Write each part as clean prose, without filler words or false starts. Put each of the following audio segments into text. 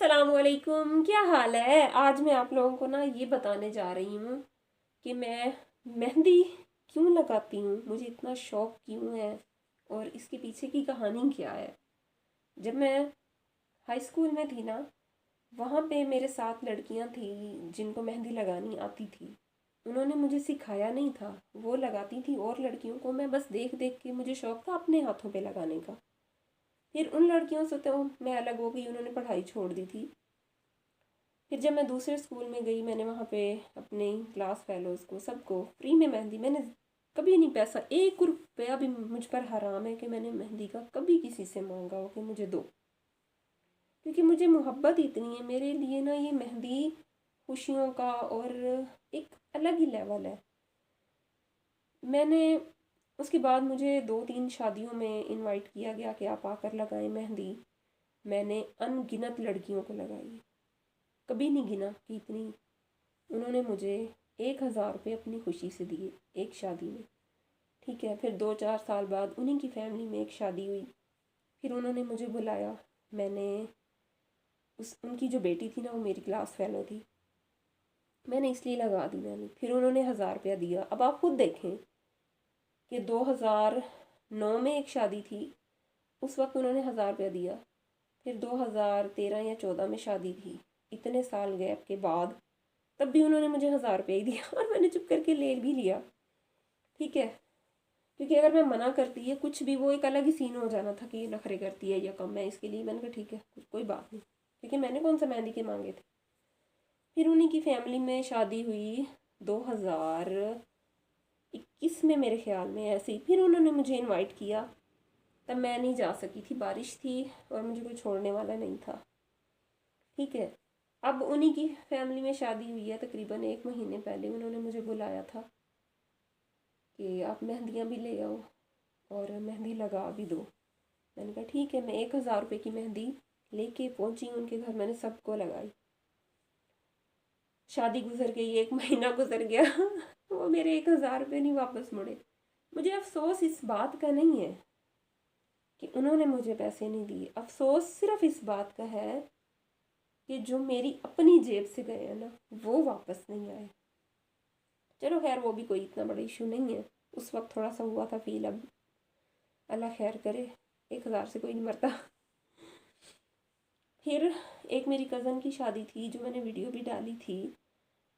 अस्सलाम वालेकुम, क्या हाल है। आज मैं आप लोगों को ना ये बताने जा रही हूँ कि मैं मेहंदी क्यों लगाती हूँ, मुझे इतना शौक क्यों है और इसके पीछे की कहानी क्या है। जब मैं हाई स्कूल में थी ना, वहाँ पे मेरे साथ लड़कियाँ थी जिनको मेहंदी लगानी आती थी। उन्होंने मुझे सिखाया नहीं था, वो लगाती थी और लड़कियों को मैं बस देख देख के मुझे शौक था अपने हाथों पे लगाने का। फिर उन लड़कियों से तो मैं अलग हो गई, उन्होंने पढ़ाई छोड़ दी थी। फिर जब मैं दूसरे स्कूल में गई, मैंने वहाँ पे अपने क्लास फेलोज़ को सबको फ्री में मेहंदी, मैंने कभी नहीं पैसा 1 रुपया भी मुझ पर हराम है कि मैंने मेहंदी का कभी किसी से मांगा हो कि मुझे दो। क्योंकि मुझे मोहब्बत इतनी है, मेरे लिए ना ये मेहंदी खुशियों का और एक अलग ही लेवल है। मैंने उसके बाद मुझे 2-3 शादियों में इनवाइट किया गया कि आप आकर लगाएं मेहंदी। मैंने अनगिनत लड़कियों को लगाई, कभी नहीं गिना कि इतनी। उन्होंने मुझे 1,000 रुपये अपनी खुशी से दिए एक शादी में। ठीक है, फिर 2-4 साल बाद उन्हीं की फैमिली में एक शादी हुई, फिर उन्होंने मुझे बुलाया। मैंने उनकी जो बेटी थी ना, वो मेरी क्लास फेलो थी, मैंने इसलिए लगा दी मैंने। फिर उन्होंने 1,000 रुपया दिया। अब आप खुद देखें कि 2009 में एक शादी थी, उस वक्त उन्होंने 1,000 रुपया दिया। फिर 2013 या 14 में शादी थी, इतने साल गैप के बाद तब भी उन्होंने मुझे 1,000 रुपया ही दिया और मैंने चुप करके ले भी लिया। ठीक है, क्योंकि अगर मैं मना करती है कुछ भी, वो एक अलग ही सीन हो जाना था कि ये नखरे करती है या कम। मैं इसके लिए मैंने कहा ठीक है, कोई बात नहीं, क्योंकि मैंने कौन सा मेहंदी के मांगे थे। फिर उन्हीं की फैमिली में शादी हुई 2021 में मेरे ख्याल में, ऐसे ही। फिर उन्होंने मुझे इनवाइट किया, तब मैं नहीं जा सकी थी, बारिश थी और मुझे कोई छोड़ने वाला नहीं था। ठीक है, अब उन्हीं की फैमिली में शादी हुई है, तकरीबन 1 महीने पहले उन्होंने मुझे बुलाया था कि आप मेहंदियाँ भी ले आओ और मेहंदी लगा भी दो। मैंने कहा ठीक है। मैं 1,000 रुपये की मेहंदी लेके पहुंची उनके घर, मैंने सबको लगाई। शादी गुजर गई, 1 महीना गुजर गया वो मेरे 1,000 रुपये नहीं वापस मुड़े। मुझे अफसोस इस बात का नहीं है कि उन्होंने मुझे पैसे नहीं दिए, अफसोस सिर्फ इस बात का है कि जो मेरी अपनी जेब से गए हैं ना, वो वापस नहीं आए। चलो खैर, वो भी कोई इतना बड़ा इशू नहीं है। उस वक्त थोड़ा सा हुआ था फील, अब अल्लाह खैर करे, 1,000 से कोई नहीं मरता। फिर एक मेरी कज़न की शादी थी, जो मैंने वीडियो भी डाली थी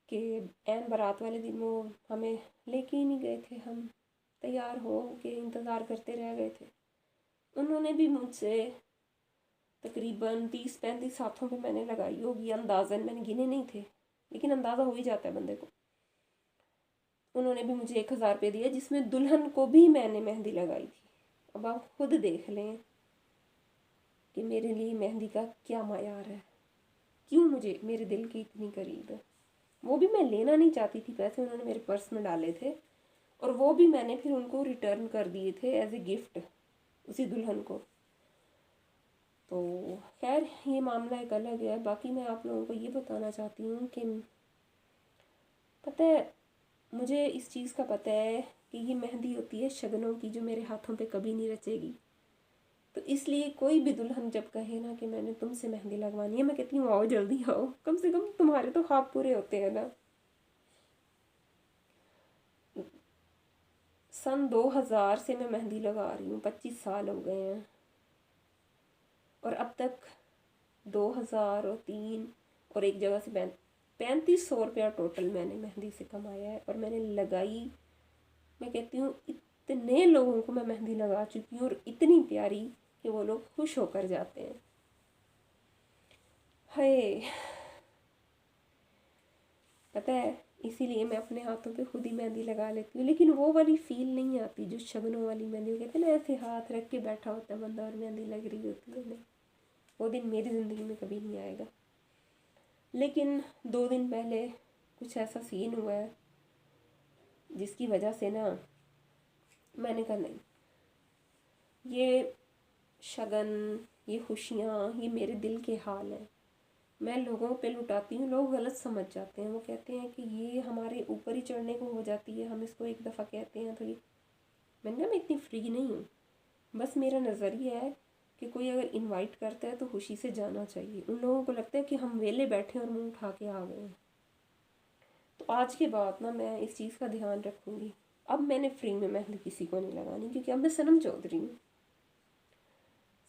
कि ऐन बारात वाले दिन वो हमें लेके ही नहीं गए थे, हम तैयार हो के इंतज़ार करते रह गए थे। उन्होंने भी मुझसे तकरीबन 30-35 हाथों पे मैंने लगाई होगी, अंदाज़न मैंने गिने नहीं थे, लेकिन अंदाज़ा हो ही जाता है बंदे को। उन्होंने भी मुझे 1,000 रुपये दिए, जिसमें दुल्हन को भी मैंने मेहंदी लगाई थी। अब आप खुद देख लें कि मेरे लिए मेहंदी का क्या मायार है, क्यों मुझे मेरे दिल की इतनी करीब है। वो भी मैं लेना नहीं चाहती थी पैसे, उन्होंने मेरे पर्स में डाले थे और वो भी मैंने फिर उनको रिटर्न कर दिए थे एज ए गिफ्ट उसी दुल्हन को। तो खैर, ये मामला एक अलग है। बाकी मैं आप लोगों को ये बताना चाहती हूँ कि पता है, मुझे इस चीज़ का पता है कि ये मेहंदी होती है शगनों की, जो मेरे हाथों पे कभी नहीं रचेगी। तो इसलिए कोई भी दुल्हन जब कहे ना कि मैंने तुमसे मेहंदी लगवानी है, मैं कहती हूँ आओ, जल्दी आओ, कम से कम तुम्हारे तो ख्वाब पूरे होते हैं ना। सन 2000 से मैं मेहंदी लगा रही हूँ, 25 साल हो गए हैं, और अब तक 2003 और एक जगह से 3500 रुपया टोटल मैंने मेहंदी से कमाया है। और मैंने लगाई, मैं कहती हूँ इतने लोगों को मैं मेहंदी लगा चुकी हूँ, और इतनी प्यारी कि वो लोग खुश होकर जाते हैं। हाय, पता है, इसीलिए मैं अपने हाथों पे खुद ही मेहंदी लगा लेती हूँ। लेकिन वो वाली फील नहीं आती जो शगनों वाली मेहंदी, वो कहते हैं ना ऐसे हाथ रख के बैठा होता है बंदा और मेहंदी लग रही होती है। नहीं, वो दिन मेरी ज़िंदगी में कभी नहीं आएगा। लेकिन 2 दिन पहले कुछ ऐसा सीन हुआ है जिसकी वजह से ना मैंने कहा नहीं, ये शगन, ये खुशियाँ, ये मेरे दिल के हाल हैं। मैं लोगों पे लुटाती हूँ, लोग गलत समझ जाते हैं, वो कहते हैं कि ये हमारे ऊपर ही चढ़ने को हो जाती है, हम इसको एक दफ़ा कहते हैं तो ये। मैंने कहा मैं इतनी फ्री नहीं हूँ, बस मेरा नज़रिया है کہ کوئی اگر انوائٹ کرتا ہے تو خوشی سے جانا چاہیے. ان لوگوں کو لگتا ہے کہ ہم ویلے بیٹھے اور منہ اٹھا کے آ گئے ہیں. تو آج کے بعد نا میں اس چیز کا دھیان رکھوں گی. اب میں نے فری میں مہندی کسی کو نہیں لگانی, کیونکہ اب میں صنم چودھری ہوں.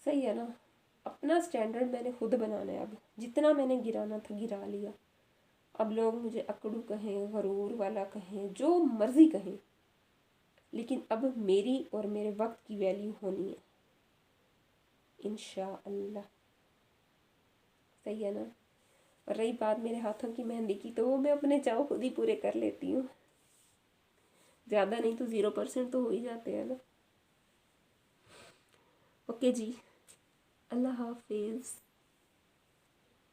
صحیح ہے نا. اپنا سٹینڈرڈ میں نے خود بنانا ہے. اب جتنا میں نے گرانا تھا گرا لیا. اب لوگ مجھے اکڑو کہیں, غرور والا کہیں, جو مرضی کہیں, لیکن اب میری اور میرے وقت کی ویلیو ہونی ہے انشاءاللہ. صحیح ہے نا. اور رہی بات میرے ہاتھوں کی مہندی کی, تو وہ میں اپنے چاؤ خود ہی پورے کر لیتی ہوں. زیادہ نہیں تو 0% تو ہو ہی جاتے ہیں نا. اوکے جی, اللہ حافظ.